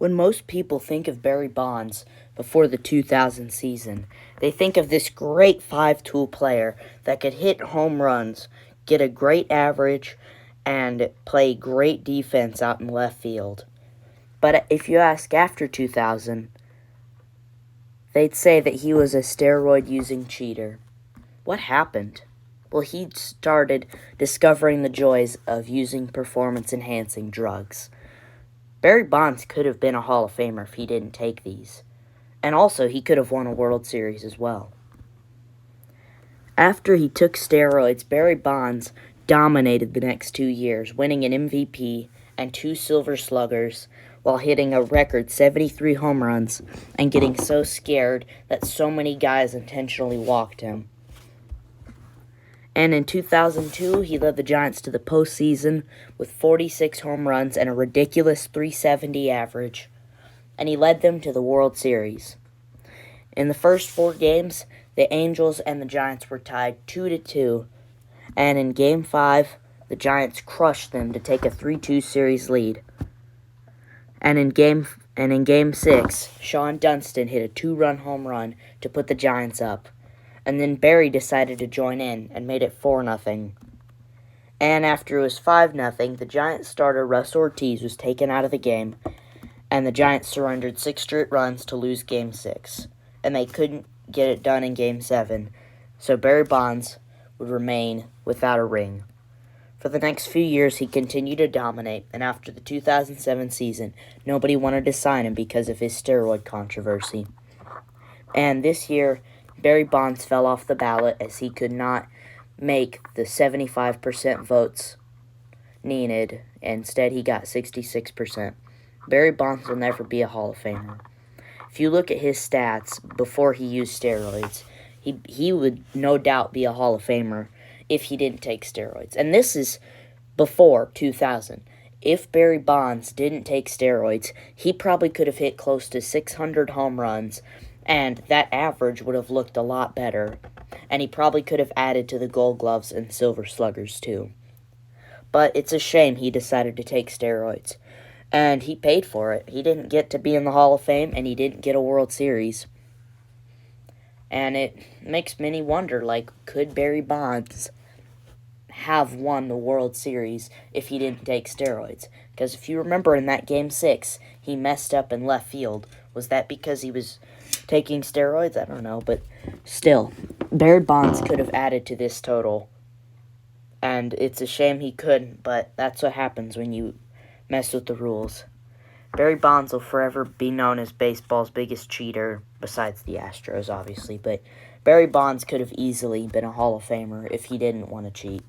When most people think of Barry Bonds before the 2000 season, they think of this great five-tool player that could hit home runs, get a great average, and play great defense out in left field. But if you ask after 2000, they'd say that he was a steroid-using cheater. What happened? Well, he started discovering the joys of using performance-enhancing drugs. Barry Bonds could have been a Hall of Famer if he didn't take these. And also, he could have won a World Series as well. After he took steroids, Barry Bonds dominated the next 2 years, winning an MVP and 2 Silver Sluggers while hitting a record 73 home runs and getting so scared that so many guys intentionally walked him. And in 2002, he led the Giants to the postseason with 46 home runs and a ridiculous .370 average, and he led them to the World Series. In the first 4 games, the Angels and the Giants were tied 2-2, and in Game 5, the Giants crushed them to take a 3-2 series lead. And in Game 6, Sean Dunston hit a 2-run home run to put the Giants up. And then Barry decided to join in and made it 4-0. And after it was 5-0, the Giants starter Russ Ortiz was taken out of the game, and the Giants surrendered 6 straight runs to lose Game 6. And they couldn't get it done in Game 7, so Barry Bonds would remain without a ring. For the next few years, he continued to dominate, and after the 2007 season, nobody wanted to sign him because of his steroid controversy. And this year, Barry Bonds fell off the ballot as he could not make the 75% votes needed. Instead, he got 66%. Barry Bonds will never be a Hall of Famer. If you look at his stats before he used steroids, he would no doubt be a Hall of Famer if he didn't take steroids. And this is before 2000. If Barry Bonds didn't take steroids, he probably could have hit close to 600 home runs, and that average would have looked a lot better, and he probably could have added to the Gold Gloves and Silver Sluggers too. But it's a shame he decided to take steroids, and he paid for it. He didn't get to be in the Hall of Fame, and he didn't get a World Series. And it makes many wonder, could Barry Bonds have won the World Series if he didn't take steroids? Because if you remember in that Game 6, he messed up in left field. Was that because he was taking steroids? I don't know, but still, Barry Bonds could have added to this total, and it's a shame he couldn't, but that's what happens when you mess with the rules. Barry Bonds will forever be known as baseball's biggest cheater, besides the Astros, obviously, but Barry Bonds could have easily been a Hall of Famer if he didn't want to cheat.